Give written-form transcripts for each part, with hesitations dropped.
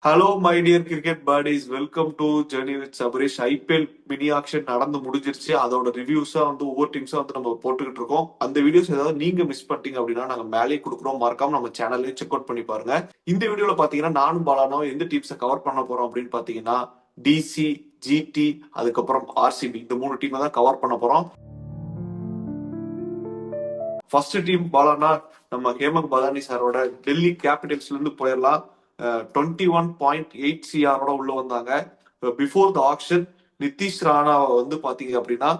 Hello my dear cricket buddies, welcome to journey with Sabareesh. IPL mini action நடந்து முடிஞ்சிருச்சு. அதோட ரிவ்யூஸா வந்து ஒவ்வொரு டீம்ஸா வந்து நம்ம போட்டுக்கிட்டு இருக்கோம். அந்த வீடியோஸ் ஏதாவது நீங்க மிஸ் பண்ணிட்டீங்க அப்படின்னா நாங்க மேலேயே கொடுக்குறோம். மறக்காம நம்ம சேனல்லையும் செக் அவுட் பண்ணி பாருங்க. இந்த வீடியோல பாத்தீங்கன்னா நானும் பாலானாவும் எந்த டீம்ஸை கவர் பண்ண போறோம் அப்படின்னு பாத்தீங்கன்னா டிசி, ஜிடி, அதுக்கப்புறம் ஆர்சிபி, இந்த மூணு டீமை தான் கவர் பண்ண போறோம். ஃபர்ஸ்ட் டீம் பாலானா நம்ம ஹேமந்த் பதானி சாரோட டெல்லி கேபிட்டல்ஸ்ல இருந்து போயிடலாம். 21.8 CR உள்ள வந்தாங்க. பிஃபோர் த ஆக்ஷன் நிதிஷ் ராணாவை வந்து பாத்தீங்க அப்படின்னா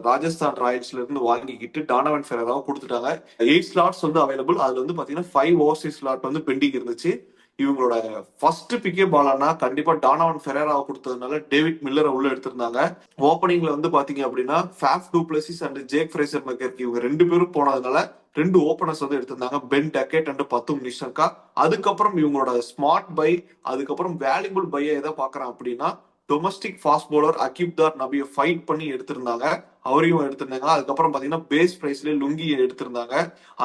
ராஜஸ்தான் ராயல்ஸ்ல இருந்து வாங்கிக்கிட்டு டானவன் ஃபெரராவை கொடுத்துட்டாங்க. 8 ஸ்லாட்ஸ் வந்து அவைலபிள். அதுல வந்து பாத்தீங்கன்னா 5 ஓவர்சீஸ் ஸ்லாட் வந்து பெண்டிங் இருந்துச்சு. இவங்களோட ஃபர்ஸ்ட் பிக்கே பாலானா கண்டிப்பா டானவன் ஃபெரராவை கொடுத்ததுனால டேவிட் மில்லரை உள்ள எடுத்திருந்தாங்க. ஓப்பனிங்ல வந்து பாத்தீங்க அப்படின்னா Faf du Plessis and Jake Fraser McGurk இவங்க ரெண்டு பேரும் போனதுனால ரெண்டு ஓப்பனர்ஸ் வந்து எடுத்திருந்தாங்க, பென் டக்கெட் அண்ட் பத்தும் நிஷங்கா. அதுக்கப்புறம் இவங்களோட ஸ்மார்ட் பை, அதுக்கப்புறம் வேல்யூபிள் பையை எதை பாக்குறான் அப்படின்னா டொமஸ்டிக் ஃபாஸ்ட் பவுலர் அகிப்தார் நபியை ஃபைட் பண்ணி எடுத்திருந்தாங்க. அவரையும் எடுத்திருந்தாங்க. அதுக்கப்புறம் பாத்தீங்கன்னா பேஸ் பிரைஸ்ல லுங்கியை எடுத்திருந்தாங்க.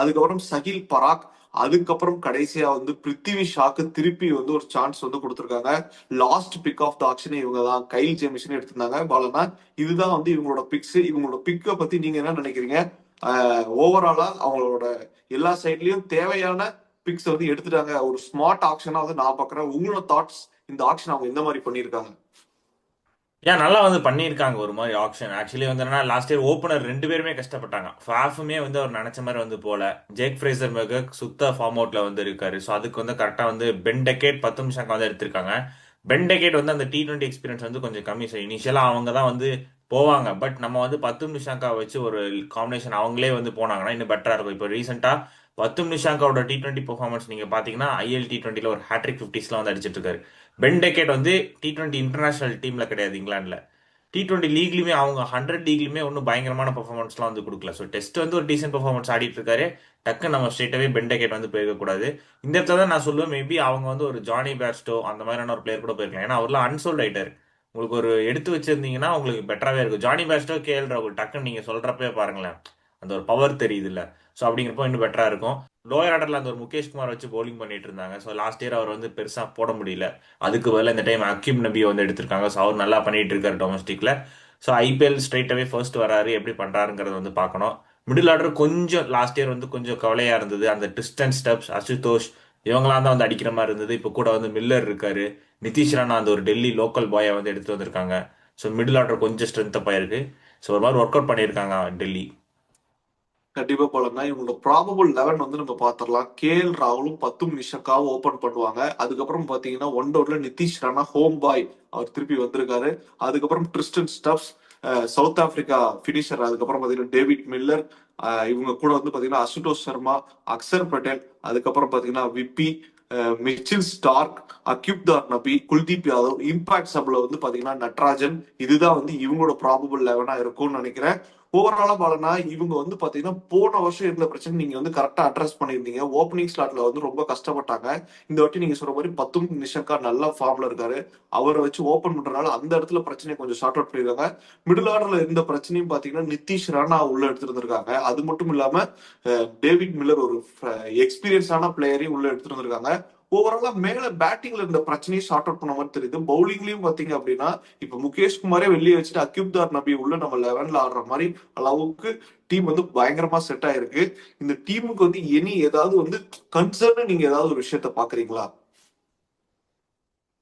அதுக்கப்புறம் சகில் பராக், அதுக்கப்புறம் கடைசியா வந்து பிருத்திவி ஷாக்கு திருப்பி வந்து ஒரு சான்ஸ் வந்து கொடுத்துருக்காங்க. Last pick of the action இவங்க தான் கைல் ஜேமிசன் எடுத்திருந்தாங்க. பாலனா இதுதான் வந்து இவங்களோட பிக்ஸ். இவங்களோட பிக்கை பத்தி நீங்க என்ன நினைக்கிறீங்க? ஓவராலா அவங்களோட எல்லா சைட்லயும் தேவையான பிக்ஸ் வந்து எடுத்துட்டாங்க. ஒரு ஸ்மார்ட் ஆக்ஷனா வந்து நான் பாக்குறேன். உங்களோட தாட்ஸ், இந்த ஆக்ஷன் அவங்க எந்த மாதிரி பண்ணிருக்காங்க? ஏன் நல்லா வந்து பண்ணியிருக்காங்க ஒரு மாதிரி ஆப்ஷன். ஆக்சுவலி வந்து என்னன்னா லாஸ்ட் இயர் ஓப்பனர் ரெண்டு பேருமே கஷ்டப்பட்டாங்க. ஃபாஃபுமே வந்து அவர் நினைச்ச மாதிரி வந்து போல. ஜேக் ஃப்ரேசர் மெகக் சுத்த ஃபார்ம் அவுட்ல வந்து இருக்காரு. ஸோ அதுக்கு வந்து கரெக்டாக வந்து பென் டெக்கேட் 10 நிமிஷம் வந்து எடுத்திருக்காங்க. பென் டெக்கேட் வந்து அந்த T20 எக்ஸ்பீரியன்ஸ் வந்து கொஞ்சம் கம்மி. ஸோ இனிஷியலாக அவங்க தான் வந்து போவாங்க. பட் நம்ம வந்து 10 நிமிஷம் வச்சு ஒரு காம்பினேஷன் அவங்களே வந்து போனாங்கன்னா இன்னும் பெட்டரா இருக்கும். இப்போ ரீசெண்டாக 10 நிமிஷாவோட T20 பெர்ஃபார்மன்ஸ் நீங்க பாத்தீங்கன்னா ஐஎல் T20ல ஒரு ஹேட்ரிக் 50ஸ்லாம் வந்து அடிச்சிட்டு இருக்காரு. பென் டெக்கேட் வந்து T20 இன்டர்நேஷனல் டீம்ல கிடையாது இங்கிலாந்துல. T20 லீக்லயுமே அவங்க 100 லீக்லயுமே ஒன்றும் பயங்கரமான பெர்ஃபார்மன்ஸ்லாம் வந்து கொடுக்கல. ஸோ டெஸ்ட் வந்து ஒரு டீசென்ட் பெர்ஃபார்மன்ஸ் ஆடிட்டு இருக்காரு. டக்கு நம்ம ஸ்ட்ரெயிட்டாவே பென் டெக்கேட் வந்து போயிருக்கக்கூடாது. இந்த இடத்துல தான் நான் சொல்லுவேன், மேபி அவங்க வந்து ஒரு ஜானி பேர்ஸ்டோ அந்த மாதிரியான ஒரு பிளேயர் கூட போயிருக்கலாம். ஏன்னா அவர்லாம் அன்சோல்ட் ஆயிட்டாரு. உங்களுக்கு ஒரு எடுத்து வச்சிருந்தீங்கன்னா உங்களுக்கு பெட்டராகவே இருக்கும். ஜானி பேர்ஸ்டோ, KL ராகுல் டக்குன்னு நீங்க சொல்றப்பே பாருங்களேன், அந்த ஒரு பவர் தெரியுது இல்ல. ஸோ அப்படிங்கிறப்போ இன்னும் பெட்டரா இருக்கும். லோயர் ஆர்டர்ல அந்த ஒரு முகேஷ் குமார் வச்சு பவுலிங் பண்ணிட்டு இருந்தாங்க. ஸோ லாஸ்ட் இயர் அவர் வந்து பெருசா போட முடியல. அதுக்கு பதிலா இந்த டைம் அக்கீம் நபியை வந்து எடுத்திருக்காங்க. ஸோ அவர் நல்லா பண்ணிட்டு இருக்காரு டொமஸ்டிக்ல. ஸோ ஐபிஎல் ஸ்ட்ரைட்டாகவே ஃபர்ஸ்ட் வராரு, எப்படி பண்ணுறாருங்கிறத வந்து பார்க்கணும். மிடில் ஆர்டர் கொஞ்சம் லாஸ்ட் இயர் வந்து கொஞ்சம் கவலையாக இருந்தது. அந்த டிஸ்டன் ஸ்டெப்ஸ், அசுதோஷ் இவங்களாம் தான் வந்து அடிக்கிற மாதிரி இருந்தது. இப்போ கூட வந்து மில்லர் இருக்காரு. நிதிஷ் ராணா அந்த ஒரு டெல்லி லோக்கல் பாயை வந்து எடுத்து வந்திருக்காங்க. ஸோ மிடில் ஆர்டர் கொஞ்சம் ஸ்ட்ரென்த்தப் ஆயிருக்கு. ஸோ ஒரு மாதிரி ஒர்க் அவுட் பண்ணியிருக்காங்க டெல்லி. கண்டிப்பா போலன்னா இவங்களோட ப்ராபபிள் 11 வந்து நம்ம பாத்திரலாம். KL ராகுலும் பத்தும் நிஷக்காவும் ஓபன் பண்ணுவாங்க. அதுக்கப்புறம் பாத்தீங்கன்னா ஒன் டவுன்ல நிதிஷ் ராணா ஹோம் பாய் அவர் திருப்பி வந்திருக்காரு. அதுக்கப்புறம் Tristan stubs, south Africa finisher. அதுக்கப்புறம் பாத்தீங்கன்னா டேவிட் மில்லர், இவங்க கூட வந்து பாத்தீங்கன்னா அசுதோஷ் சர்மா, அக்சர் பட்டேல், அதுக்கப்புறம் பாத்தீங்கன்னா விப்பி, மிச்சில் ஸ்டார்க், அக்யூப்தார் நபி, குல்தீப் யாதவ், இம்பாக்ட் சப்ல வந்து பாத்தீங்கன்னா நட்ராஜன். இதுதான் வந்து இவங்களோட ப்ராபபிள் 11 இருக்கும்னு நினைக்கிறேன். ஓவராலா பாலனா இவங்க வந்து பாத்தீங்கன்னா போன வருஷம் இருந்த பிரச்சனை நீங்க வந்து கரெக்டா அட்ரஸ் பண்ணிருந்தீங்க. ஓப்பனிங் ஸ்லாட்ல வந்து ரொம்ப கஷ்டப்பட்டாங்க. இந்த வாட்டி நீங்க சொல்ற மாதிரி பத்தும் நிஷங்கா நல்ல ஃபார்ம்ல இருக்காரு. அவரை வச்சு ஓபன் பண்றதுனால அந்த இடத்துல பிரச்சனையை கொஞ்சம் ஷார்ட் அவுட் பண்ணிருக்காங்க. மிடில் ஆர்டர்ல இருந்த பிரச்சனையும் பாத்தீங்கன்னா நிதிஷ் ராணா உள்ள எடுத்திருந்திருக்காங்க. அது மட்டும் இல்லாம டேவிட் மில்லர் ஒரு எக்ஸ்பீரியன்ஸான பிளேயரையும் உள்ள எடுத்துட்டு வந்திருக்காங்க. ஓவராலா மேல பேட்டிங்ல இருந்த பிரச்சனையை ஷார்ட் அவுட் பண்ண மாதிரி தெரியுது. பவுலிங்லயும் பாத்தீங்க அப்படின்னா இப்ப முகேஷ் குமாரே வெளியே வச்சுட்டு அக்யூப்தார் நபி உள்ள நம்ம 11ல ஆடுற மாதிரி அளவுக்கு டீம் வந்து பயங்கரமா செட் ஆயிருக்கு. இந்த டீமுக்கு வந்து இனி ஏதாவது வந்து கன்சர்ன் நீங்க ஏதாவது ஒரு விஷயத்த பாக்குறீங்களா?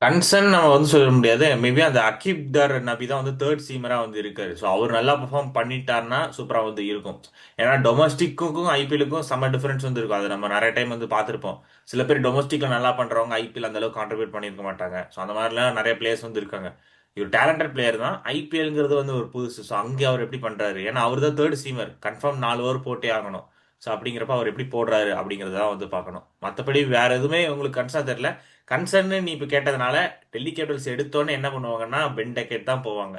கன்சர்ன் நம்ம வந்து சொல்ல முடியாது. மேபி அந்த அகீப் தர் நபி தான் வந்து தேர்ட் சீமரா வந்து இருக்காரு. ஸோ அவர் நல்லா பெர்ஃபார்ம் பண்ணிட்டாருன்னா சூப்பரா வந்து இருக்கும். ஏன்னா டொமஸ்டிக்கும் ஐபிஎலுக்கும் செம்ம டிஃபரன்ஸ் வந்து இருக்கும். அதை நம்ம நிறைய டைம் வந்து பார்த்துருப்போம். சில பேர் டொமஸ்டிக்ல நல்லா பண்றவங்க ஐபிஎல் அந்த அளவுக்கு கான்ட்ரிபியூட் பண்ணியிருக்க மாட்டாங்க. ஸோ அந்த மாதிரிலாம் நிறைய பிளேயர்ஸ் வந்து இருக்காங்க. இவர் டேலண்டட் பிளேயர் தான். ஐபிஎல்ங்கிறது வந்து ஒரு புதுசு. ஸோ அங்கே அவர் எப்படி பண்றாரு? ஏன்னா அவர் தான் தேர்ட் சீமர், கன்ஃபார்ம் 4 ஓவர் போட்டே ஆகணும். ஸோ அப்படிங்கிறப்ப அவர் எப்படி போடுறாரு அப்படிங்கிறத வந்து பார்க்கணும். மற்றபடி வேற எதுவுமே உங்களுக்கு கன்சர்ன் தெரியல. கன்சர்ன் நீ இப்போ கேட்டதுனால டெல்லி கேபிட்டல்ஸ் எடுத்தோன்னே என்ன பண்ணுவாங்கன்னா பென் டெக்கெட் தான் போவாங்க.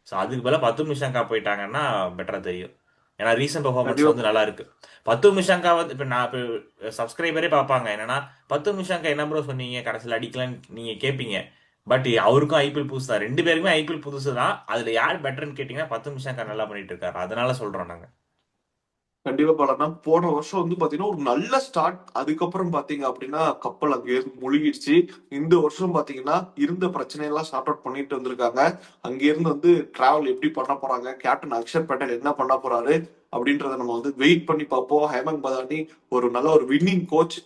ஸோ அதுக்கு பதிலாக 10 நிமிஷங்கா போயிட்டாங்கன்னா பெட்டராக தெரியும். ஏன்னா ரீசன்ட் பெர்ஃபார்மன்ஸ் கண்டிப்பா. வந்து நல்லா இருக்கு. 10 நிமிஷங்கா வந்து இப்போ நான் இப்போ சப்ஸ்கிரைபரே பார்ப்பாங்க என்னன்னா 10 நிமிஷங்கா என்ன ப்ரோ சொன்னீங்க கடைசியில் அடிக்கலான்னு நீங்க கேட்பீங்க. பட் அவருக்கும் ஐபிஎல் புதுசு தான், ரெண்டு பேருக்குமே ஐபிஎல் புதுசு தான். அதுல யார் பெட்டர்னு கேட்டீங்கன்னா 10 நிமிஷங்கா நல்லா பண்ணிட்டு இருக்காரு. அதனால சொல்றோம் நாங்க. கண்டிப்பா பாலனா போன வருஷம் வந்து பாத்தீங்கன்னா ஒரு நல்ல ஸ்டார்ட். அதுக்கப்புறம் பாத்தீங்க அப்படின்னா கப்பல் அங்கே இருந்து முழுகிடுச்சு. இந்த வருஷம் பாத்தீங்கன்னா இருந்த பிரச்சனை எல்லாம் சார்ட் அவுட் பண்ணிட்டு வந்திருக்காங்க. அங்க இருந்து வந்து டிராவல் எப்படி பண்ண போறாங்க, கேப்டன் அக்ஷர் பட்டேல் என்ன பண்ண போறாரு அப்படின்றத நம்ம வந்து வெயிட் பண்ணி பார்ப்போம். ஹேமந்த் பதானி ஒரு நல்ல ஒரு வின்னிங் கோச்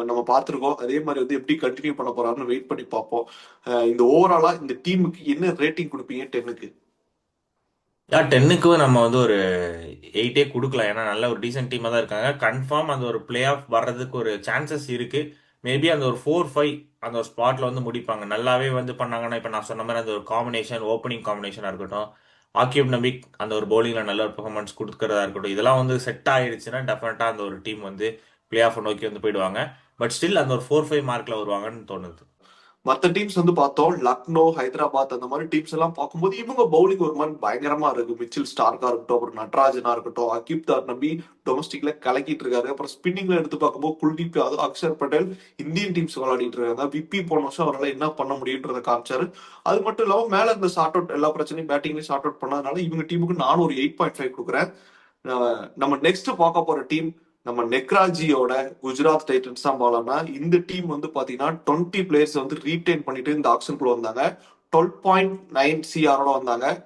நம்ம பார்த்திருக்கோம். அதே மாதிரி வந்து எப்படி கண்டினியூ பண்ண போறாருன்னு வெயிட் பண்ணி பார்ப்போம். இந்த ஓவராலா இந்த டீமுக்கு என்ன ரேட்டிங் கொடுப்பீங்க 10க்கு? டென்னுக்கும் நம்ம வந்து ஒரு 8 கொடுக்கலாம். ஏன்னா நல்ல ஒரு டீசென்ட் டீமாக தான் இருக்காங்க. கன்ஃபார்ம் அந்த ஒரு பிளே ஆஃப் வர்றதுக்கு ஒரு சான்சஸ் இருக்கு. மேபி அந்த ஒரு 4-5 அந்த ஒரு ஸ்பாட்ல வந்து முடிப்பாங்க. நல்லாவே வந்து பண்ணாங்கன்னா, இப்போ நான் சொன்ன மாதிரி அந்த ஒரு காம்பினேஷன், ஓப்பனிங் காம்பினேஷனாக இருக்கட்டும், ஆக்கிப் நபிக் அந்த ஒரு பவுலிங்ல நல்ல ஒரு பெர்ஃபார்மன்ஸ் கொடுக்கறதா இருக்கட்டும், இதெல்லாம் வந்து செட் ஆயிடுச்சுன்னா டெஃபினட்டா அந்த ஒரு டீம் வந்து பிளே ஆஃப் நோக்கி வந்து போயிடுவாங்க. பட் ஸ்டில் அந்த ஒரு 4-5 மார்க்ல வருவாங்கன்னு தோணுது. மத்த டீம்ஸ் வந்து பார்த்தோம், லக்னோ, ஹைதராபாத் அந்த மாதிரி டீம்ஸ் எல்லாம் பார்க்கும்போது இவங்க பவுலிங் ஒரு மாதிரி பயங்கரமா இருக்கு. மிச்சில் ஸ்டார்க்கா இருக்கட்டும், அப்புறம் நட்ராஜனா இருக்கட்டும், அகிப் தார் நபி டொமஸ்டிக்ல கலக்கிட்டு இருக்காரு. அப்புறம் ஸ்பின்னிங்ல எடுத்து பார்க்கும்போது குல்தீப் யாதவ், அக்ஷர் பட்டேல் இந்தியன் டீம்ஸ் விளையாடிட்டு இருக்காங்க. விப்பி போன வருஷம் அவரால் என்ன பண்ண முடியுன்றத காமிச்சாரு. அது மட்டும் இல்லாம மேல இந்த சார்ட் அவுட் எல்லா பிரச்சனையும் பேட்டிங்லயும் சார்ட் அவுட் பண்ணதுனால இவங்க டீமுக்கு நானும் ஒரு 8.5 கொடுக்குறேன். நம்ம நெக்ஸ்ட் பார்க்க போற டீம் நம்ம நெக்ராஜியோட குஜராத் டைட்டன்ஸ் தான் போலாம்னா, இந்த டீம் வந்து பாத்தீங்கன்னா 20 பிளேயர்ஸ் வந்து ரீடைன் பண்ணிட்டு இந்த ஆக்ஷனுக்குள்ள வந்தாங்க. 12.9 சிஆரோட வந்தாங்க.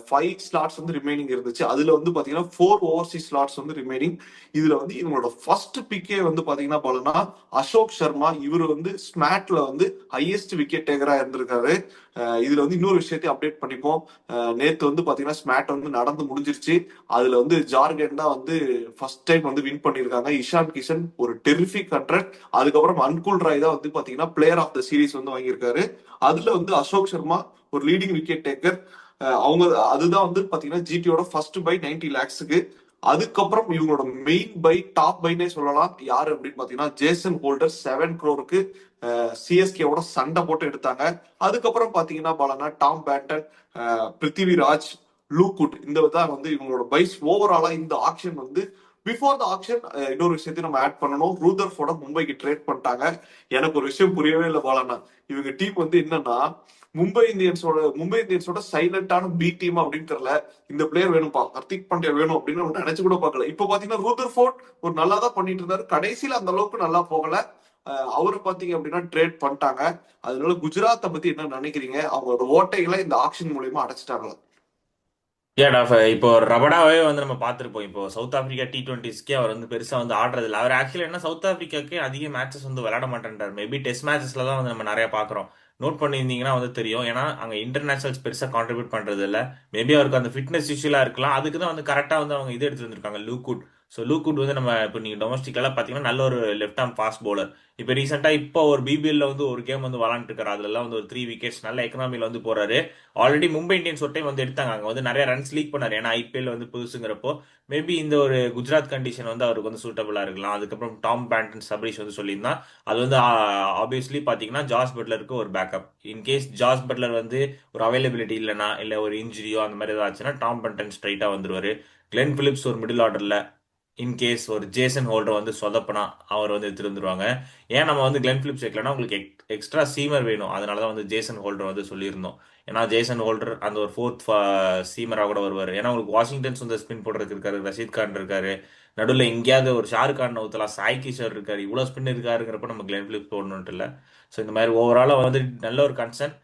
5 ஸ்லாட்ஸ் வந்து ரிமைனிங் இருந்துச்சு. அதுல வந்து பாத்தீங்கன்னா 4 ஓவர்சீஸ் ஸ்லாட்ஸ் வந்து ரிமைனிங். இதுல வந்து இவங்களோட ஃபர்ஸ்ட் பிக்கே வந்து பாத்தீங்கன்னா போலனா அசோக் சர்மா. இவர் வந்து ஸ்மாட்ல வந்து ஹையஸ்ட் விக்கெட் டேக்கரா இருந்திருக்காரு. இதுல வந்து இன்னொரு விஷயத்தையும் அப்டேட் பண்ணிப்போம். நேத்து வந்து பாத்தீங்கன்னா ஸ்மாட் வந்து நடந்து முடிஞ்சிருச்சு. அதுல வந்து ஜார்கன் தான் வந்து ஃபர்ஸ்ட் டைம் வந்து வின் பண்ணிருக்காங்க. இஷான் கிஷன் ஒரு டெரிஃபிக் 100. அதுக்கப்புறம் அன்குல் ராய் தான் வந்து பாத்தீங்கன்னா பிளேயர் ஆஃப் த சீரிஸ் வந்து வாங்கியிருக்காரு. அதுல வந்து அசோக் சர்மா ஒரு லீடிங் விக்கெட் டேக்கர். அவங்க அதுதான் வந்து பாத்தீங்கன்னா ஜிடியோட ஃபர்ஸ்ட் பை 90 லேக்ஸுக்கு. அதுக்கப்புறம் இவங்களோட மெயின் பை டாப் பைனே சொல்லலாம். யாரு அப்படின்னு பாத்தீங்கன்னா ஜேசன் ஹோல்டர் 7 crore சிஎஸ்கேவோட சண்டை போட்டு எடுத்தாங்க. அதுக்கப்புறம் பாத்தீங்கன்னா பாலனா டாம் பேட்டன், பிருத்திவிராஜ், லூக்குட் இந்த தான் வந்து இவங்களோட பைஸ். ஓவராலா இந்த ஆக்ஷன் வந்து பிஃபோர் த ஆக்ஷன் இன்னொரு விஷயத்தையும் நம்ம ஆட் பண்ணணும். ரூதர்ஃபோர்ட மும்பைக்கு ட்ரேட் பண்ணிட்டாங்க. எனக்கு ஒரு விஷயம் புரியவே இல்லை பாலனா. இவங்க டீம் வந்து என்னன்னா மும்பை இந்தியன்ஸோட சைலண்டான பி டீம் அப்படின்னு தெரியல. இந்த பிளேயர் வேணும்பா, ஹர்திக் பாண்டியா வேணும் அப்படின்னு நம்ம நினைச்சு கூட பார்க்கல. இப்ப பாத்தீங்கன்னா ரூதர்ஃபோர்ட் ஒரு நல்லா தான் பண்ணிட்டு இருந்தாரு. கடைசியில அந்த அளவுக்கு நல்லா போகல. அவரை பாத்தீங்க அப்படின்னா ட்ரேட் பண்ணிட்டாங்க. அதனால குஜராத்தை பத்தி என்ன நினைக்கிறீங்க? அவங்களோட ஓட்டைகளை இந்த ஆக்ஷன் மூலியமா அடைச்சிட்டாங்களா? ஏடா இப்போ ரபடாவே வந்து நம்ம பார்த்துருப்போம். இப்போ சவுத் ஆப்பிரிக்கா T20ஸ்க்கே அவர் வந்து பெருசா வந்து ஆடுறது இல்லை. அவர் ஆக்சுவலி என்ன சவுத் ஆப்பிரிக்காக்கே அதிக மேட்சஸ் வந்து விளையாட மாட்டேன்றார். மேபி டெஸ்ட் மேட்சஸ்ல தான் வந்து நம்ம நிறைய பார்க்குறோம். நோட் பண்ணியிருந்தீங்கன்னா வந்து தெரியும். ஏன்னா அங்கே இன்டர்நேஷனல்ஸ் பெருசாக கான்ட்ரிபியூட் பண்றது இல்லை. மேபி அவருக்கு அந்த ஃபிட்னஸ் இஷ்யூலா இருக்கலாம். அதுக்கு தான் வந்து கரெக்டாக வந்து அவங்க இது எடுத்து வந்திருக்காங்க லூக்குட். ஸோ லூக்குட் வந்து நம்ம இப்போ நீங்கள் டொமஸ்டிக்கெல்லாம் பார்த்தீங்கன்னா நல்ல ஒரு லெஃப்ட் ஆர்ம் ஃபாஸ்ட் பவுலர். இப்போ ரீசெண்டாக இப்போ ஒரு பிபிஎல்ல வந்து ஒரு கேம் வந்து விளாண்டுட்டு இருக்காரு. அதுலலாம் வந்து ஒரு 3 விக்கெட்ஸ் நல்ல எக்கனாமியில் வந்து போறாரு. ஆல்ரெடி மும்பை இந்தியன்ஸ் ஒரு டைம் வந்து எடுத்தாங்க. அங்க வந்து நிறைய ரன்ஸ் லீக் பண்ணாரு. ஏன்னா ஐபிஎல் வந்து புதுசுங்கிறப்போ மேபி இந்த ஒரு குஜராத் கண்டிஷன் வந்து அவருக்கு வந்து சூட்டபிளா இருக்கலாம். அதுக்கப்புறம் டாம் பேண்டன் சபரீஷ் வந்து சொல்லியிருந்தான். அது வந்து ஆப்வியஸ்லி பாத்தீங்கன்னா ஜாஸ் பட்லருக்கு ஒரு பேக்கப். இன்கேஸ் ஜாஸ் பட்லர் வந்து ஒரு அவைலபிலிட்டி இல்லைனா இல்ல ஒரு இன்ஜுரியோ அந்த மாதிரி ஏதாச்சுன்னா டாம் பேண்டன் ஸ்ட்ரைட்டா வந்துருவாரு. கிளென் பிலிப்ஸ் ஒரு மிடில் ஆர்டர்ல இன்கேஸ் ஒரு ஜேசன் ஹோல்டர் வந்து சொதப்பனா அவர் வந்து எடுத்துட்டு வந்துருவாங்க. ஏன் நம்ம வந்து கிளென் பிலிப்ஸ் வைக்கலன்னா உங்களுக்கு எக்ஸ்ட்ரா சீமர் வேணும். அதனால தான் வந்து ஜேசன் ஹோல்டர் வந்து சொல்லியிருந்தோம். ஏன்னா ஜேசன் ஹோல்டர் அந்த ஒரு ஃபோர்த் சீமராக கூட வருவார். ஏன்னா உங்களுக்கு வாஷிங்டன்ஸ் வந்து ஸ்பின் போடுறதுக்கு இருக்காரு, ரஷீத் கான் இருக்காரு, நடுவில் எங்கேயாவது ஒரு ஷாருக் கான் ஊத்தலாம், சாய் கிஷோர் இருக்காரு, இவ்வளோ ஸ்பின் இருக்காருங்கிறப்ப நம்ம கிளென் பிலிப்ஸ் போடணுன்ட்டு இல்லை. ஸோ இந்த மாதிரி ஓவராலாக வந்து நல்ல ஒரு கன்சர்ன்.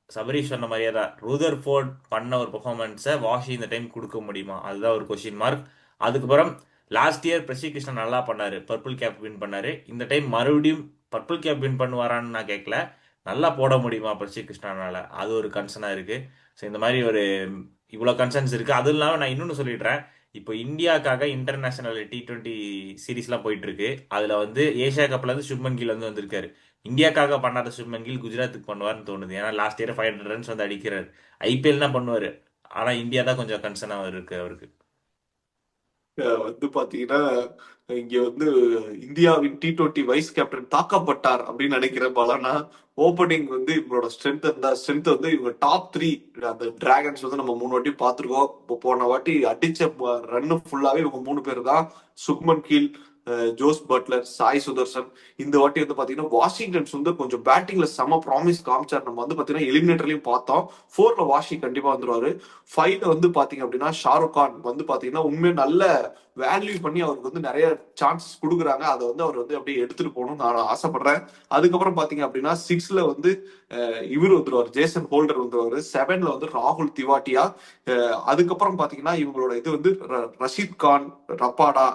சபரீஷ் சொன்ன மாதிரியே தான் ரூதர் ஃபோர்ட் பண்ண ஒரு பெர்ஃபார்மன்ஸை வாஷி இந்த டைம் கொடுக்க முடியுமா, அதுதான் ஒரு கொஸ்டின் மார்க். அதுக்கப்புறம் லாஸ்ட் இயர் பிரசி கிருஷ்ணன் நல்லா பண்ணாரு, பர்பிள் கேப் வின் பண்ணாரு. இந்த டைம் மறுபடியும் பர்பிள் கேப் வின் பண்ணுவாரான்னு நான் கேட்கல, நல்லா போட முடியுமா பிரசி கிருஷ்ணனால, அது ஒரு கன்சர்னா இருக்கு. ஸோ இந்த மாதிரி ஒரு இவ்வளோ கன்சர்ன்ஸ் இருக்கு. அதுவும் இல்லாமல் நான் இன்னொன்று சொல்லிடுறேன். இப்போ இந்தியாக்காக இன்டர்நேஷனல் T20 சீரீஸ்லாம் போயிட்டு இருக்கு. அதுல வந்து ஏஷியா கப்ல இருந்து சுப்மன் கில் வந்து வந்திருக்காரு. இந்தியாக்காக பண்ணாத சுப்மன் கில் குஜராத்துக்கு பண்ணுவார்னு தோணுது. ஏன்னா லாஸ்ட் இயர் 500 ரன்ஸ் வந்து அடிக்கிறார். ஐபிஎல் தான் பண்ணுவாரு. ஆனா இந்தியா தான் கொஞ்சம் கன்சர்னா இருக்கு அவருக்கு. வந்து பாத்தீங்கன்னா இங்க வந்து இந்தியாவின் T20 வைஸ் கேப்டன் தாக்கப்பட்டார் அப்படின்னு நினைக்கிறேன் பாலனா. ஓப்பனிங் வந்து இவங்களோட ஸ்ட்ரென்த் வந்து இவங்க டாப் 3. அந்த டிராகன்ஸ் வந்து நம்ம 3 வாட்டி பார்த்திருக்கோம். இப்போ போன வாட்டி அடிச்ச ரன்னு ஃபுல்லாவே இவங்க 3 பேர் தான். Shubman Gill, Jos Buttler, Sai Sudharsan. இந்த வாட்டி வந்து பாத்தீங்கன்னா வாஷிங்டன் சுந்தர் கொஞ்சம் பேட்டிங்ல செம ப்ராமிஸ் காமிச்சார். நம்ம வந்து பாத்தீங்கன்னா எலிமினேட்டர்லயும் பார்த்தோம். 4ல வாஷி கண்டிப்பா வந்துருவாரு. 5ல வந்து பாத்தீங்க அப்படின்னா ஷாருக் கான் வந்து பாத்தீங்கன்னா உண்மையை நல்ல வேல்யூ பண்ணி அவருக்கு வந்து நிறைய சான்சஸ் கொடுக்குறாங்க. அதை வந்து அவர் வந்து அப்படியே எடுத்துட்டு போகணும்னு நான் ஆசைப்படுறேன். அதுக்கப்புறம் பாத்தீங்க அப்படின்னா 6ல வந்து இவர் வந்துருவாரு, ஜேசன் ஹோல்டர் வந்துருவாரு. 7ல வந்து ராகுல் திவாட்டியா. அதுக்கப்புறம் பாத்தீங்கன்னா இவங்களோட இது வந்து ரஷீத் கான், ரப்பாடா,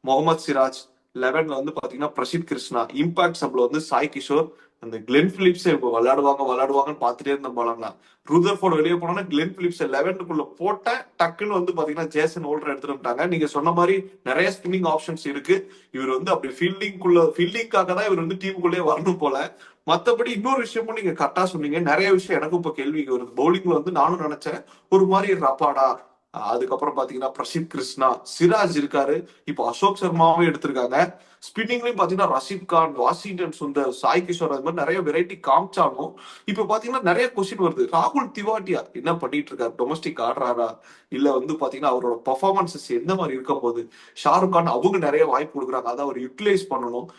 முகமது சிராஜ். 11ல வந்து பாத்தீங்கன்னா பிரசித் கிருஷ்ணா. இம்பாக்ட் சப்ல வந்து சாய் கிஷோர். அந்த கிளென் பிலிப்ஸ் இப்போ விளையாடுவாங்கன்னு பார்த்துட்டே இருந்த போலாம்னா ருதர்ஃபோர்டு வெளியே போனோம்னா கிளென் பிலிப்ஸ் 11க்குள்ள போட்ட டக்குன்னு வந்து பாத்தீங்கன்னா ஜேசன் ஹோல்டர் எடுத்துட்டு வந்துட்டாங்க. நீங்க சொன்ன மாதிரி நிறைய ஸ்பின்னிங் ஆப்ஷன்ஸ் இருக்கு. இவர் வந்து அப்படி ஃபீல்டிங்காக தான் இவர் வந்து டீமுக்குள்ளேயே வரணும் போல. மத்தபடி இன்னொரு விஷயமும் நீங்க கரெக்டா சொன்னீங்க. நிறைய விஷயம் எனக்கும் இப்ப கேள்விக்கு வருது. பவுலிங்ல வந்து நானும் நினைச்சேன் ஒரு மாதிரி ரப்பாடா, அதுக்கப்புறம் பாத்தீங்கன்னா பிரசித் கிருஷ்ணா, சிராஜ் இருக்காரு, இப்போ அசோக் சர்மாவும் எடுத்திருக்காங்க. ஸ்பின்னிங்லயும் பாத்தீங்கன்னா ரஷீத் கான், வாஷிங்டன் சுந்தர், சாய் கிஷோர், அது மாதிரி நிறைய வெரைட்டி காமிச்சாலும் இப்ப பாத்தீங்கன்னா நிறைய கொஸ்டின் வருது. ராகுல் திவாட்டியா என்ன பண்ணிட்டு இருக்காரு? டொமஸ்டிக் ஆடுறாரா, இல்ல வந்து பாத்தீங்கன்னா அவரோட பெர்ஃபார்மன்சஸ் எந்த மாதிரி இருக்க போகுது? ஷாருக் கான் அவங்க நிறைய வாய்ப்பு கொடுக்குறாங்க, அதை அவர் யூட்டிலைஸ் பண்ணணும்.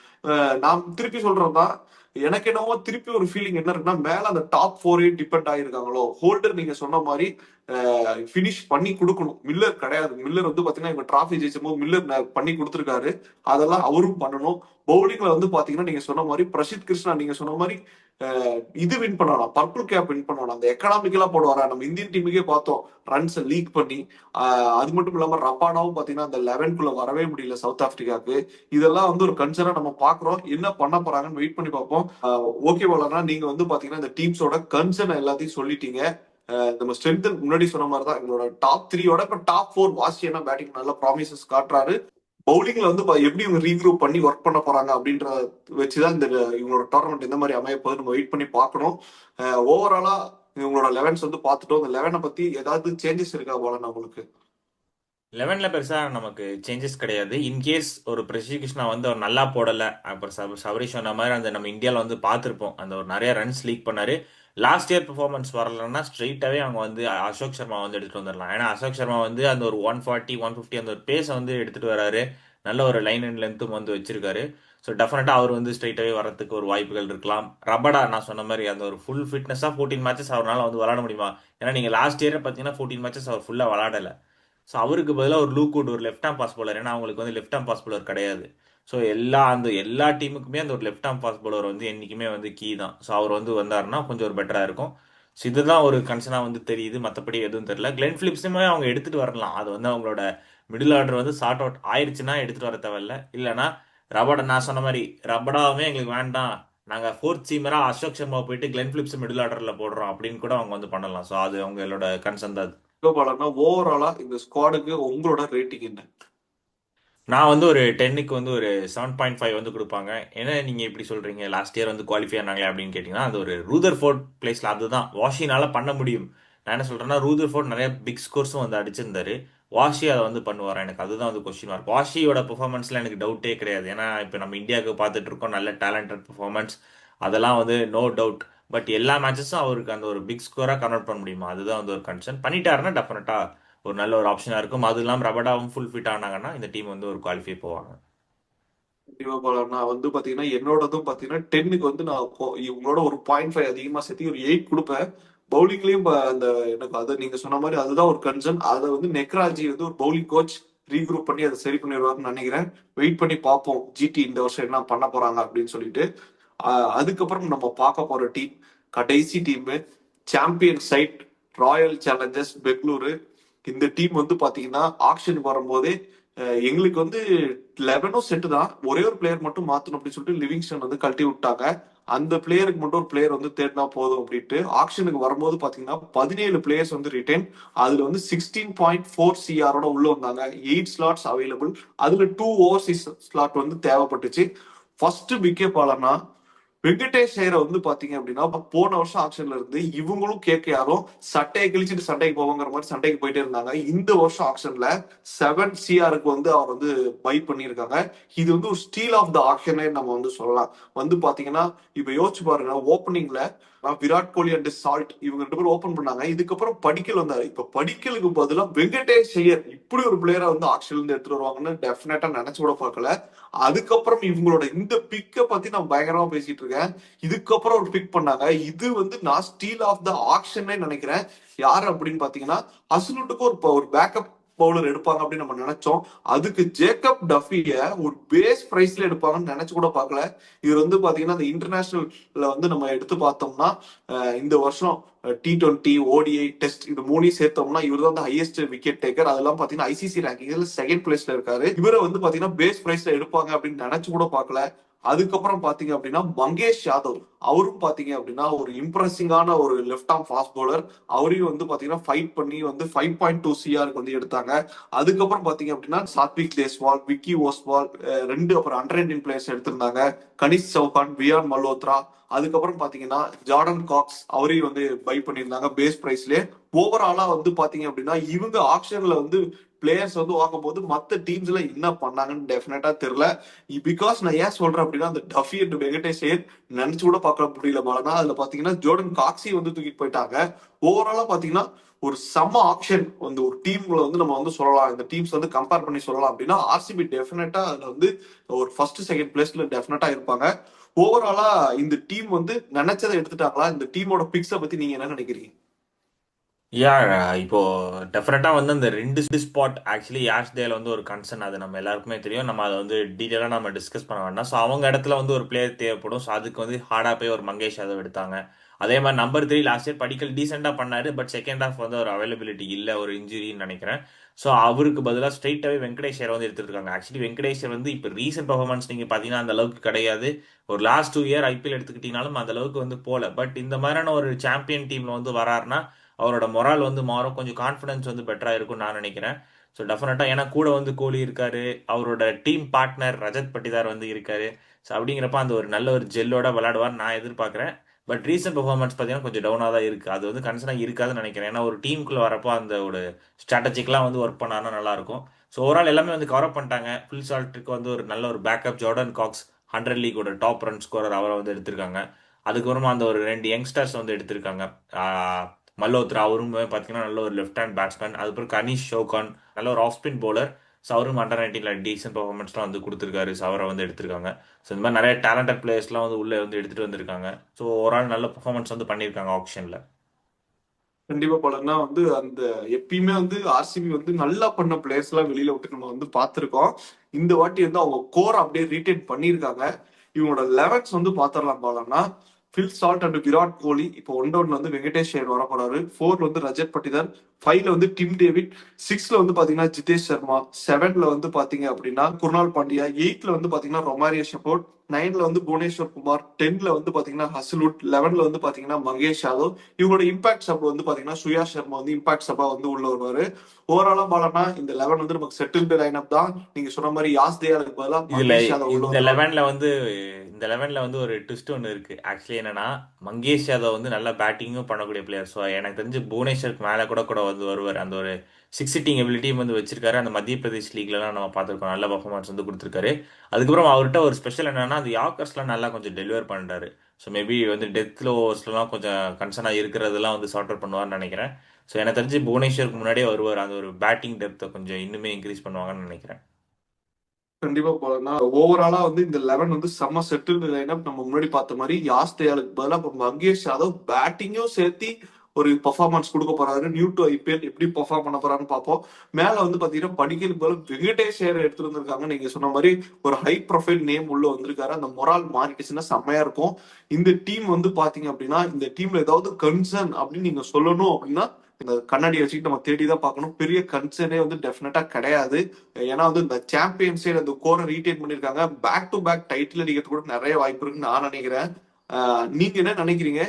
நான் திருப்பி சொல்றேன்தான், எனக்கு என்னவோ திருப்பி ஒரு ஃபீலிங் என்ன இருக்குன்னா மேல அந்த டாப் 4 டிபெண்ட் ஆயிருக்காங்களோ. ஹோல்டர் நீங்க சொன்ன மாதிரி பினிஷ் பண்ணி கொடுக்கணும். மில்லர் கிடையாது. மில்லர் வந்து பாத்தீங்கன்னா இவங்க டிராஃபி ஜெயிச்சும் போது மில்லர் பண்ணி கொடுத்துருக்காரு. அதெல்லாம் அவரும் பண்ணணும். பவுலிங்ல வந்து பாத்தீங்கன்னா நீங்க சொன்ன மாதிரி பிரசித் கிருஷ்ணா, நீங்க சொன்ன மாதிரி இது வின் பண்ணலாம், பர்பிள் கேப் வின் பண்ணலாம். அந்த எக்கனாமிக்கலா போடுவாரா? நம்ம இந்தியன் டீமுக்கே பார்த்தோம் ரன்ஸ் லீக் பண்ணி. அது மட்டும் இல்லாம ரப்பாடாவும் பாத்தீங்கன்னா அந்த 11க்குள்ள வரவே முடியல சவுத் ஆப்பிரிக்காவுக்கு. இதெல்லாம் வந்து ஒரு கன்சர்னா நம்ம பாக்குறோம். என்ன பண்ண போறாங்கன்னு வெயிட் பண்ணி பார்ப்போம். ஓகே போலனா நீங்க வந்து பாத்தீங்கன்னா இந்த டீம்ஸோட கன்சர்ன் எல்லாத்தையும் சொல்லிட்டீங்க. நம்ம ஸ்ட்ரென்த் முன்னாடி சொன்ன மாதிரி தான் எங்களோட டாப் 3யோட இப்ப டாப் 4 வாசியனா பேட்டிங் நல்ல ப்ராமிசஸ் காட்டுறாரு. பவுலிங்ல வந்து எப்படி இவங்க ரீக்ரூப் பண்ணி ஒர்க் பண்ண போறாங்க அப்படின்ற வச்சுதான் இந்த இவங்களோட டோர்னமெண்ட் எந்த மாதிரி அமைய போகுது நம்ம வெயிட் பண்ணி பார்க்கணும். ஓவராலா இவங்களோட 11ஸ் வந்து பார்த்துட்டோம். இந்த 11 பத்தி ஏதாவது சேஞ்சஸ் இருக்கா போல உங்களுக்கு? 11ல பெருசா நமக்கு சேஞ்சஸ் கிடையாது. இன்கேஸ் ஒரு பிரசித் கிருஷ்ணா வந்து அவர் நல்லா போடல, அப்புறம் சபரிஷ் சொன்ன மாதிரி அந்த நம்ம இந்தியாவில் வந்து பார்த்துருப்போம், அந்த ஒரு நிறைய ரன்ஸ் லீக் பண்ணாரு. லாஸ்ட் இயர் பெர்ஃபார்மன்ஸ் வரலன்னா ஸ்ட்ரெயிட்டாவே அவங்க வந்து அசோக் சர்மா வந்து எடுத்துட்டு வந்துடலாம். ஏன்னா அசோக் சர்மா வந்து அந்த ஒரு 140 150 அந்த ஒரு பேஸை வந்து எடுத்துட்டு வராரு. நல்ல ஒரு லைன் அண்ட் லென்த்தும் வந்து வச்சிருக்காரு. ஸோ டெஃபினட்டா அவர் வந்து ஸ்ட்ரெயிட்டாவே வரதுக்கு ஒரு வாய்ப்புகள் இருக்கலாம். ரபடா நான் சொன்ன மாதிரி அந்த ஒரு ஃபுல் ஃபிட்னஸா 14 மேட்சஸ் அவரால் வந்து விளாட முடியுமா? ஏன்னா நீங்க லாஸ்ட் இயர் பார்த்தீங்கன்னா 14 மேட்சஸ் அவர் ஃபுல்லா விளாடல. ஸோ அவருக்கு பதிலாக ஒரு லூக்வுட், ஒரு லெஃப்ட் ஆம் பாஸ் பவுலர், ஏன்னா அவங்களுக்கு வந்து லெஃப்ட் ஆம் பாஸ் பவுலர் கிடையாது. ஸோ எல்லா டீமுக்குமே அந்த ஒரு லெஃப்ட் ஆம் பாஸ் பவுலர் வந்து என்றைக்குமே வந்து கீ தான். ஸோ அவர் வந்து வந்தாருன்னா கொஞ்சம் ஒரு பெட்டராக இருக்கும். ஸோ இதுதான் ஒரு கன்சர்னாக வந்து தெரியுது. மற்றபடி எதுவும் தெரியல. கிளென் பிலிப்ஸுமே அவங்க எடுத்துட்டு வரலாம். அது வந்து அவங்களோட மிடில் ஆர்டர் வந்து சார்ட் அவுட் ஆயிடுச்சுன்னா எடுத்துட்டு வர தேவையில்ல. இல்லைன்னா ரபடா நான் சொன்ன மாதிரி ரபடாவுமே எங்களுக்கு வேண்டாம், நாங்கள் ஃபோர்த் சீமரா அசோக் சர்மா போயிட்டு கிளென் பிலிப்ஸ் மிடில் ஆர்டரில் போடுறோம் அப்படின்னு கூட அவங்க வந்து பண்ணலாம். ஸோ அது அவங்களோட கன்சர்ன் தான். பாலனா ஓவராலா இந்த ஸ்குவாடுக்கு உங்களோட ரேட்டிங் என்ன? நான் வந்து ஒரு 10க்கு வந்து ஒரு 7.5 வந்து கொடுப்பாங்க. ஏன்னா நீங்க இப்படி சொல்றீங்க லாஸ்ட் இயர் வந்து குவாலிஃபை ஆனாங்களே அப்படின்னு கேட்டீங்கன்னா, அது ஒரு ரூதர்ஃபோர்ட் பிளேஸ்ல அதுதான் வாஷினால பண்ண முடியும். நான் என்ன சொல்றேன்னா ரூதர்ஃபோர்ட் நிறைய பிக் ஸ்கோர்ஸும் வந்து அடிச்சிருந்தாரு. வாஷி அதை வந்து பண்ணுவாரா? எனக்கு அதுதான் வந்து கொஸ்டின் மார்க். வாஷியோட பெர்ஃபார்மன்ஸ்ல எனக்கு டவுட்டே கிடையாது. ஏன்னா இப்போ நம்ம இந்தியாவுக்கு பார்த்துட்டு இருக்கோம் நல்ல டேலண்டட் பெர்ஃபார்மன்ஸ், அதெல்லாம் வந்து நோ டவுட். பட் எல்லா மேட்சஸும் அவருக்கு அந்த ஒரு பிக் ஸ்கோரா கன்வெர்ட் பண்ண முடியுமா? அதுதான் வந்து ஒரு கன்சர்ன். பண்ணிட்டாருன்னா டெஃபினட்டா ஒரு நல்ல ஒரு ஆப்ஷனா இருக்கும். அது இல்லாமல் ரபடாவும் ஃபுல் ஃபிட் ஆனாங்கன்னா இந்த டீம் வந்து ஒரு குவாலிஃபை போவாங்க. கண்டிப்பா பாலனா. நான் வந்து பாத்தீங்கன்னா என்னோடதும் பாத்தீங்கன்னா 10க்கு வந்து நான் இவங்களோட ஒரு 0.5 அதிகமா சேர்த்து ஒரு 8 கொடுப்பேன். பவுலிங்லயும் அந்த எனக்கு அது நீங்க சொன்ன மாதிரி அதுதான் ஒரு கன்சர்ன். அதை வந்து நெக்ராஜி வந்து ஒரு பவுலிங் கோச் ரீக்ரூப் பண்ணி அதை சரி பண்ணிடுவாருன்னு நினைக்கிறேன். வெயிட் பண்ணி பார்ப்போம் ஜிடி இந்த வருஷம் என்ன பண்ண போறாங்க அப்படின்னு சொல்லிட்டு. அதுக்கப்புறம் நம்ம பார்க்க போற டீம், கடைசி team, champion side Royal Challengers Bengaluru. இந்த டீம் வந்து பாத்தீங்கன்னா ஆக்ஷன் வரும்போதே எங்களுக்கு வந்து 11ம் செட்டு தான். ஒரே ஒரு பிளேயர் மட்டும் மாத்தணும் அப்படின்னு சொல்லிட்டு லிவிங்ஸ்டன் வந்து கழட்டி விட்டாங்க. அந்த பிளேயருக்கு மட்டும் ஒரு பிளேயர் வந்து தேடினா போதும் அப்படின்ட்டு ஆக்ஷனுக்கு வரும்போது பாத்தீங்கன்னா 17 பிளேயர்ஸ் வந்து ரிட்டைன். அதுல வந்து 16.4 சிஆரோட உள்ள வந்தாங்க. 8 ஸ்லாட்ஸ் அவைலபிள். அதுல 2 ஓவர்சீஸ் ஸ்லாட் வந்து தேவைப்பட்டுச்சு. ஃபர்ஸ்ட் விக்கெட் பாலனா வெங்கடேஷ் ஐயரை வந்து பாத்தீங்க அப்படின்னா போன வருஷம் ஆக்ஷன்ல இருந்து இவங்களும் கேகேஆரும் சட்டையை கிழிச்சிட்டு சண்டைக்கு போவாங்கிற மாதிரி சண்டைக்கு போயிட்டே இருந்தாங்க. இந்த வருஷம் ஆக்ஷன்ல 7 சிஆருக்கு வந்து அவர் வந்து பை பண்ணியிருக்காங்க. இது வந்து ஒரு ஸ்டீல் ஆஃப் த ஆக்ஷனே நம்ம வந்து சொல்லலாம். வந்து பாத்தீங்கன்னா இப்ப யோசிச்சு பாருங்க, ஓப்பனிங்ல விராட் கோலி அண்ட் சால்ட் இவங்க 2 பேரும் ஓபன் பண்ணாங்க. இதுக்கப்புறம் படிக்கல் வந்தாரு. இப்ப படிக்கலுக்கு பதிலா வெங்கடேஷ் ஐயர் இப்படி ஒரு பிளேயரை வந்து ஆக்ஷன்ல இருந்து எடுத்துட்டு வருவாங்கன்னு டெஃபினட்டா நினைச்சு கூட பார்க்கல. அதுக்கப்புறம் இவங்களோட இந்த பிக்கை பத்தி நான் பயங்கரமா பேசிட்டு இருக்கேன். இதுக்கப்புறம் ஒரு பிக் பண்ணாங்க. இது வந்து நான் ஸ்டீல் ஆஃப் த ஆக்ஷன்னே நினைக்கிறேன். யாரு அப்படின்னு பாத்தீங்கன்னா, ஹசனுட்டுக்கு ஒரு பேக்கப் பவுலர் எடுப்பாங்க அப்படின்னு நம்ம நினைச்சோம். அதுக்கு ஜேக்கப் டஃபிய ஒரு பேஸ் பிரைஸ்ல எடுப்பாங்கன்னு நினைச்சு கூட பார்க்கல. இவர் வந்து பாத்தீங்கன்னா இந்த இன்டர்நேஷனல்ல வந்து நம்ம எடுத்து பார்த்தோம்னா இந்த வருஷம் T20 ODI டெஸ்ட் இது 3 சேர்த்தோம்னா இவர் தான் வந்து ஹையஸ்ட் விக்கெட் டேக்கர். அதெல்லாம் பாத்தீங்கன்னா ஐசிசி ரேங்கிங்ல செகண்ட் பிளேஸ்ல இருக்காரு. இவரை வந்து பாத்தீங்கன்னா பேஸ் பிரைஸ்ல எடுப்பாங்க அப்படின்னு நினைச்சு கூட பார்க்கல. அதுக்கப்புறம் பாத்தீங்க அப்படின்னா மங்கேஷ் யாதவ் அவரும் பாத்தீங்க அப்படின்னா ஒரு இம்ப்ரெசிங்கான ஒரு லெஃப்ட் ஆர்ம் ஃபாஸ்ட் பவுலர். அவரையும் வந்து பாத்தீங்கன்னா ஃபைட் பண்ணி வந்து 5.2 CRக்கு வந்து எடுத்தாங்க. அதுக்கப்புறம் பாத்தீங்க அப்படின்னா சாத்விக் தேஸ்வால், விக்கி ஓஸ்வால் 2 அப்புறம் அண்டர் 19 பிளேயர்ஸ் எடுத்திருந்தாங்க. கனிஷ் சௌஹான், வியான் மல்ஹோத்ரா. அதுக்கப்புறம் பாத்தீங்கன்னா ஜார்டன் காக்ஸ் அவரையும் வந்து பை பண்ணியிருந்தாங்க பேஸ் பிரைஸ்லயே. ஓவராலா வந்து பாத்தீங்க அப்படின்னா இவங்க ஆக்ஷன்ல வந்து பிளேயர்ஸ் வந்து வாங்கும்போது மத்த டீம்ஸ்ல என்ன பண்ணாங்கன்னு டெஃபினட்டா தெரியல. பிகாஸ் நான் ஏன் சொல்றேன் அப்படின்னா அந்த டஃபி அண்ட் வெங்கடேஷ் ஐயர் நினைச்சு கூட பார்க்க முடியல மாலனா. அதுல பாத்தீங்கன்னா ஜோர்டன் காக்ஸி வந்து தூக்கிட்டு போயிட்டாங்க. ஓவராலா பாத்தீங்கன்னா ஒரு செம்ம ஆப்ஷன் வந்து ஒரு டீம்ல வந்து நம்ம வந்து சொல்லலாம். இந்த டீம்ஸ் வந்து கம்பேர் பண்ணி சொல்லலாம் அப்படின்னா ஆர்சிபி டெஃபினட்டா அதுல வந்து ஒரு ஃபர்ஸ்ட் செகண்ட் பிளேஸ்ல டெஃபினட்டா இருப்பாங்க. ஓவராலா இந்த டீம் வந்து நினைச்சதை எடுத்துட்டாங்களா? இந்த டீமோட பிக்ஸ பத்தி நீங்க என்ன நினைக்கிறீங்க? யா இப்போ டெஃபினட்டா வந்து அந்த 2 ஸ்பாட் ஆக்சுவலி யாஷ் டேல வந்து ஒரு கன்சர்ன், அது நம்ம எல்லாருக்குமே தெரியும். நம்ம அதை வந்து டீட்டெயிலாக நம்ம டிஸ்கஸ் பண்ண வேண்டாம். ஸோ அவங்க இடத்துல வந்து ஒரு பிளேயர் தேவைப்படும். ஸோ அதுக்கு வந்து ஹார்டா போய் ஒரு மங்கேஷ் யாதவ் எடுத்தாங்க. அதே மாதிரி நம்பர் 3 லாஸ்ட் இயர் படிக்கல் டீசெண்டாக பண்ணாரு. பட் செகண்ட் ஹாஃப் வந்து ஒரு அவைலபிலிட்டி இல்லை, ஒரு இன்ஜுரின்னு நினைக்கிறேன். ஸோ அவருக்கு பதிலாக ஸ்ட்ரைட்டாகவே வெங்கடேஷர் வந்து எடுத்துருக்காங்க. ஆக்சுவலி வெங்கடேஷர் வந்து இப்போ ரீசெண்ட் பர்ஃபார்மன்ஸ் நீங்கள் பார்த்தீங்கன்னா அந்த அளவுக்கு கிடையாது. ஒரு லாஸ்ட் 2 இயர் ஐபிஎல் எடுத்துக்கிட்டீங்கனாலும் அந்த அளவுக்கு வந்து போல. பட் இந்த மாதிரியான ஒரு சாம்பியன் டீம்ல வந்து வராருன்னா அவரோட மொரால் வந்து மாறும், கொஞ்சம் கான்ஃபிடன்ஸ் வந்து பெட்டராக இருக்கும்னு நான் நினைக்கிறேன். ஸோ டெஃபினட்டாக ஏன்னா கூட வந்து கோலி இருக்காரு, அவரோட டீம் பார்ட்னர் ரஜத் பட்டிதார் வந்து இருக்காரு. ஸோ அப்படிங்கிறப்ப அந்த ஒரு நல்ல ஒரு ஜெல்லோட விளையாடுவார் நான் எதிர்பார்க்குறேன். பட் ரீசெண்ட் பெர்ஃபார்மன்ஸ் பார்த்தீங்கன்னா கொஞ்சம் டவுனாக தான் இருக்குது. அது வந்து கன்சர்னாக இருக்காதுன்னு நினைக்கிறேன். ஏன்னா ஒரு டீமுக்குள்ளே வரப்போ அந்த ஒரு ஸ்ட்ராட்டஜிக்கெலாம் வந்து ஒர்க் பண்ணாருன்னா நல்லாயிருக்கும். ஸோ ஓவரால் எல்லாமே வந்து கவர் பண்ணிட்டாங்க. ஃபுல் சால்ட்டுக்கு வந்து ஒரு நல்ல ஒரு பேக்கப் ஜார்டன் காக்ஸ் 100 லீகோட டாப் ரன் ஸ்கோரர் அவரை வந்து எடுத்திருக்காங்க. அதுக்கப்புறமா அந்த ஒரு 2 யங்ஸ்டர்ஸ் வந்து எடுத்திருக்காங்க. மல்ஹோத்ரா அவரும் பார்த்தீங்கன்னா நல்ல ஒரு லெஃப்ட் ஹேண்ட் பேட்ஸ்மேன். அதுக்கப்புறம் கனிஷ் சௌகான் நல்ல ஒரு ஆஃப் ஸ்பின் பவுலர். ஸோ அவரும் அண்டர் 19ல டீசென்ட் பர்ஃபார்மன்ஸ்லாம் வந்து கொடுத்துருக்காரு. ஸோ அவரை வந்து எடுத்திருக்காங்க. ஸோ இந்த மாதிரி நிறைய டேலண்டட் பிளேயர்ஸ்லாம் வந்து உள்ளே வந்து எடுத்துகிட்டு வந்திருக்காங்க. ஸோ ஓவரால் நல்ல பர்ஃபார்மன்ஸ் வந்து பண்ணியிருக்காங்க ஆப்ஷனில். கண்டிப்பா போலன்னா வந்து அந்த எப்பயுமே வந்து ஆர்சிபி வந்து நல்லா பண்ண பிளேயர்ஸ் எல்லாம் வெளியில விட்டு நம்ம வந்து பார்த்திருக்கோம். இந்த வாட்டி வந்து அவங்க கோர் அப்படியே ரீட்டைன் பண்ணியிருக்காங்க. இவங்களோட லெவன்ஸ் வந்து பாத்திரலாம் போலன்னா bill salt and Virat Kohli. இப்போ 1 டவுன்ல வந்து வெங்கடேஷ் ஐயர் வர போறாரு. 4 வந்து ரஜத் பட்டிதார், 5ல வந்து டிம் டேவிட், 6ல வந்து பாத்தீங்கன்னா ஜிதேஷ் சர்மா, 7ல வந்து பாத்தீங்க அப்படின்னா குர்னால் பாண்டியா, 8ல வந்து பாத்தீங்கன்னா ரொமாரியோ ஷெபோர்ட், 9ல வந்து புவனேஸ்வர் குமார், 10ல வந்து பாத்தீங்கன்னா ஹசலுட், 11ல வந்து பாத்தீங்கன்னா மங்கேஷ் யாதவ். இவங்களோட இம்பாக்ட் சப் வந்து பாத்தீங்கன்னா சுயா சர்மா வந்து இம்பாக்ட் சப்பா வந்து உள்ள வருவாரு. ஓவராலா பாலனா இந்த 11 வந்து நமக்கு செட்டில்டு லைனப் தான். நீங்க சொன்ன மாதிரி யாஸ் தயாலுக்கு பதிலா இதுல மங்கேஷ் யாதவ் உள்ள இந்த வருவாரு. 11ல வந்து இந்த 11ல வந்து ஒரு ட்விஸ்ட் ஒன்று இருக்கு. ஆக்சுவலி என்னன்னா மங்கேஷ் யாதவ் வந்து நல்லா பேட்டிங்கும் பண்ணக்கூடிய பிளேயர். ஸோ எனக்கு தெரிஞ்சு புவனேஸ்வருக்கு மேலே கூட கூட வந்து வருவார். அந்த ஒரு சிக்ஸ் சிட்டிங் எபிலிட்டியும் வந்து வச்சிருக்காரு. அந்த மத்திய பிரதேஷ் லீக்லலாம் நம்ம பார்த்துருக்கோம், நல்ல பர்ஃபார்மன்ஸ் வந்து கொடுத்துருக்காரு. அதுக்கப்புறம் அவர்கிட்ட ஒரு ஸ்பெஷல் என்னன்னா அந்த யாக்கர்ஸ்லாம் நல்லா கொஞ்சம் டெலிவர் பண்ணுறாரு. ஸோ மேபி வந்து டெத் ஓவர்ஸ்லாம் கொஞ்சம் கன்சர்னாக இருக்கிறதெல்லாம் வந்து சார்ட் அவுட் பண்ணுவார்னு நினைக்கிறேன். ஸோ எனக்கு தெரிஞ்சு புவனேஸ்வருக்கு முன்னாடியே வருவார். அந்த ஒரு பேட்டிங் டெப்த்தை கொஞ்சம் இன்னுமே இன்க்ரீஸ் பண்ணுவாங்கன்னு நினைக்கிறேன். கண்டிப்பா போலனா ஓவராலா வந்து இந்த 11 வந்து செம்ம செட்டில்டு லைனப். நம்ம முன்னாடி பார்த்த மாதிரி யாஸ் தயாலுக்கு பதிலா இப்ப மங்கேஷ் யாதவ் பேட்டிங்கும் சேர்த்து ஒரு பெர்ஃபார்மன்ஸ் கொடுக்க போறாரு. நியூ டு ஐபிஎல் எப்படி பெர்ஃபார்ம் பண்ண போறான்னு பார்ப்போம். மேல வந்து பாத்தீங்கன்னா படிக்கலுக்கு பதிலா வெங்கடேஷ் ஐயர் எடுத்துட்டு வந்திருக்காங்க. நீங்க சொன்ன மாதிரி ஒரு ஹை ப்ரொஃபைல் நேம் உள்ள வந்திருக்காரு. அந்த மொரால் மாறிடுச்சுன்னா செம்மையா இருக்கும். இந்த டீம் வந்து பாத்தீங்க அப்படின்னா இந்த டீம்ல ஏதாவது கன்சர்ன் அப்படின்னு நீங்க சொல்லணும் அப்படின்னா இந்த கண்ணாடி வச்சுக்கிட்டு நம்ம தேடி தான் பார்க்கணும். பெரிய கன்சர்னே வந்து டெஃபினட்டா கிடையாது. ஏன்னா வந்து இந்த சாம்பியன்ஸே அந்த கோரை ரீடைன் பண்ணிருக்காங்க. பேக் டு பேக் டைட்டில் அடிக்கிறது கூட நிறைய வாய்ப்பு இருக்குன்னு நான் நினைக்கிறேன். நீங்க என்ன நினைக்கிறீங்க?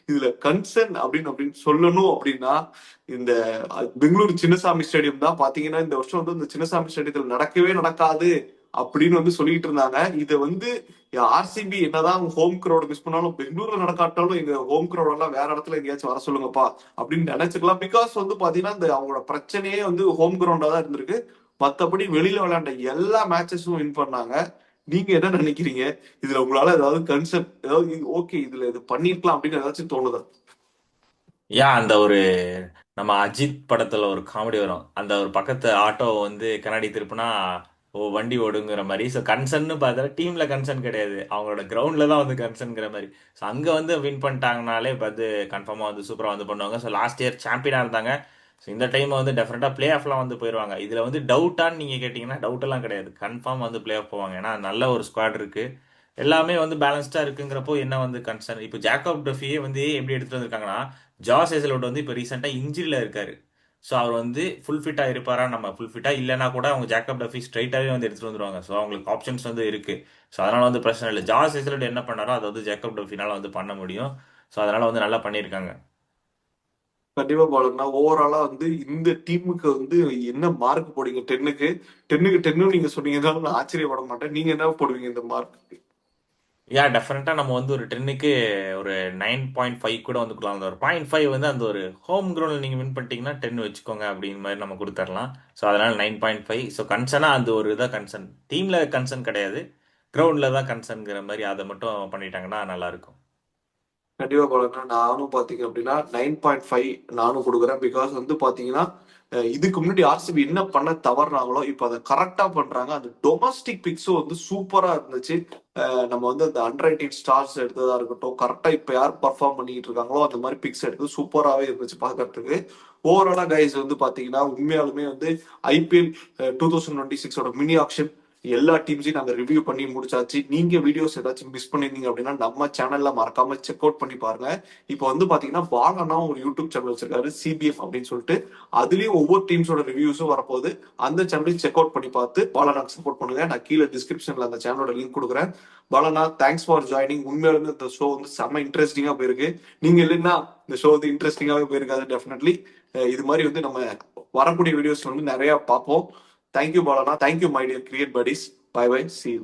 இதுல கன்சர்ன் அப்படின்னு சொல்லணும் அப்படின்னா இந்த பெங்களூரு சின்னசாமி ஸ்டேடியம் தான். பாத்தீங்கன்னா இந்த வருஷம் வந்து இந்த சின்னசாமி ஸ்டேடியத்தில் நடக்கவே நடக்காது அப்படின்னு வந்து சொல்லிட்டு இருந்தாங்க. இதை வந்து ஆர்சிபி என்னதான் ஹோம் கிரௌட் மிஸ் பண்ணாலும் பெங்களூர்ல நடக்காட்டாலும் எங்க ஹோம் கிரௌட் எல்லாம் வேற இடத்துல எங்கேயாச்சும் வர சொல்லுங்கப்பா அப்படின்னு நினைச்சுக்கலாம். பிகாஸ் வந்து பாத்தீங்கன்னா இந்த அவங்களோட பிரச்சனையே வந்து ஹோம் கிரவுண்டா தான் இருந்திருக்கு. மத்தபடி வெளியில விளையாண்ட எல்லா மேட்சஸும் வின் பண்ணாங்க. நீங்க என்ன நினைக்கிறீங்க? இதுல உங்களால ஏதாவது கன்செப்ட் ஏதாவது ஓகே இதுல இது பண்ணிருக்கலாம் அப்படின்னு ஏதாச்சும் தோணுதா? அந்த ஒரு நம்ம அஜித் படத்துல ஒரு காமெடி வரும். அந்த ஒரு பக்கத்து ஆட்டோ வந்து கண்ணாடி திருப்புனா ஓ வண்டி ஓடுங்கிற மாதிரி. ஸோ கன்சர்ன்னு பார்த்தா டீம்ல கன்சர்ன் கிடையாது, அவங்களோட கிரவுண்ட்ல தான் வந்து கன்சர்ன்ங்கிற மாதிரி. ஸோ அங்க வந்து வின் பண்ணிட்டாங்கனாலே பார்த்து கன்ஃபார்மா வந்து சூப்பரா வந்து பண்ணுவாங்க. ஸோ லாஸ்ட் இயர் சாம்பியனா இருந்தாங்க. ஸோ இந்த டைம் வந்து டெஃபினட்டா பிளே ஆஃப்லாம் வந்து போயிருவாங்க. இதுல வந்து டவுட்டான்னு நீங்க கேட்டீங்கன்னா டவுட் எல்லாம் கிடையாது, கன்ஃபார்ம் வந்து பிளே ஆஃப் போவாங்க. ஏன்னா நல்ல ஒரு ஸ்குவாட் இருக்கு, எல்லாமே வந்து பேலன்ஸ்டா இருக்குங்கிறப்போ என்ன வந்து கன்சர்ன். இப்போ ஜாக்கப் டஃபியே வந்து எப்படி எடுத்துட்டு வந்திருக்காங்கன்னா, ஜாஸ் ஹேசல்வுட் வந்து இப்போ ரீசெண்டாக இன்ஜுரியில் இருக்காரு. ஸோ அவர் வந்து ஃபுல் ஃபிட்டாக இருப்பாரா, நம்ம ஃபுல் ஃபிட்டாக இல்லைனா கூட அவங்க ஜாக்கப் டஃபி ஸ்ட்ரைட்டாகவே வந்து எடுத்துட்டு வந்துருவாங்க. ஸோ அவங்களுக்கு ஆப்ஷன்ஸ் வந்து இருக்கு. ஸோ அதனால வந்து பிரச்சனை இல்லை. ஜாஸ் ஹேசல்வுட் என்ன பண்ணாரோ அதை வந்து ஜாக்கப் டஃபினால வந்து பண்ண முடியும். ஸோ அதனால வந்து நல்லா பண்ணியிருக்காங்க. கண்டிப்பா பாலன்னா ஓவராலா வந்து இந்த டீமுக்கு வந்து என்ன மார்க் போடுவீங்க? 10க்கு 10 நீங்க சொன்னீங்கன்னாலும் நான் ஆச்சரியப்பட மாட்டேன். நீங்க என்ன போடுவீங்க இந்த மார்க்? டெஃபினட்டா நம்ம வந்து ஒரு 10க்கு ஒரு 9.5 கூட வந்து கொடுக்கலாம். அந்த ஒரு 0.5 வந்து அந்த ஒரு ஹோம் கிரவுண்டில் நீங்கள் வின் பண்ணிட்டீங்கன்னா 10 வச்சுக்கோங்க அப்படின்னு மாதிரி நம்ம கொடுத்துடலாம். ஸோ அதனால 9.5. ஸோ கன்சர்னா அந்த ஒரு இதாக கன்சர்ன், டீம்ல கன்சர்ன் கிடையாது, கிரவுண்டில் தான் கன்சர்ன்ங்கிற மாதிரி அதை மட்டும் பண்ணிட்டாங்கன்னா நல்லா இருக்கும். கண்டிப்பா பாலன்னா நானும் பாத்தீங்க அப்படின்னா 9.5 நானும் கொடுக்குறேன். பிகாஸ் வந்து பாத்தீங்கன்னா இதுக்கு முன்னாடி ஆர்சிபி என்ன பண்ண தவறுனாங்களோ இப்ப அதை கரெக்டா பண்றாங்க. அந்த டொமஸ்டிக் பிக்ஸும் வந்து சூப்பரா இருந்துச்சு. நம்ம வந்து அந்த அண்டர் 18 ஸ்டார்ஸ் எடுத்ததா இருக்கட்டும், கரெக்டா இப்ப யார் பர்ஃபார்ம் பண்ணிட்டு இருக்காங்களோ அந்த மாதிரி பிக்ஸ் எடுத்து சூப்பராகவே இருந்துச்சு பாக்குறதுக்கு. ஓவராலா கைஸ் வந்து பாத்தீங்கன்னா உண்மையாலுமே வந்து ஐபிஎல் 2026ஓட மினி ஆக்ஷன் எல்லா டீம்ஸையும் நாங்க ரிவ்யூ பண்ணி முடிச்சாச்சு. நீங்க வீடியோஸ் ஏதாச்சும் மிஸ் பண்ணிருந்தீங்க அப்படின்னா நம்ம சேனல்ல மறக்காம செக் அவுட் பண்ணி பாருங்க. இப்போ வந்து பாத்தீங்கன்னா பாலனா ஒரு யூடியூப் சேனல் வச்சிருக்காரு, சிபிஎஃப் அப்படின்னு சொல்லிட்டு. அதுலயும் ஒவ்வொரு டீம்ஸோட ரிவ்யூஸும் வரப்போகுது. அந்த சேனலையும் செக் அவுட் பண்ணி பார்த்து பாலனாக்கு சப்போர்ட் பண்ணுங்க. நான் கீழே டிஸ்கிரிப்ஷன்ல அந்த சேனலோட லிங்க் கொடுக்குறேன். பாலனா தேங்க்ஸ் ஃபார் ஜாயினிங். உண்மையாலுமே இந்த ஷோ வந்து செம்ம இன்ட்ரெஸ்டிங்கா போயிருக்கு. நீங்க இல்லைன்னா இந்த ஷோ வந்து இன்ட்ரெஸ்டிங்காவே போயிருக்காது டெஃபினெட்லி. இது மாதிரி வந்து நம்ம வரக்கூடிய வீடியோஸ் வந்து நிறைய பார்ப்போம். தேங்க்யூ பாலனா, thank you my dear create buddies. Bye bye, see you.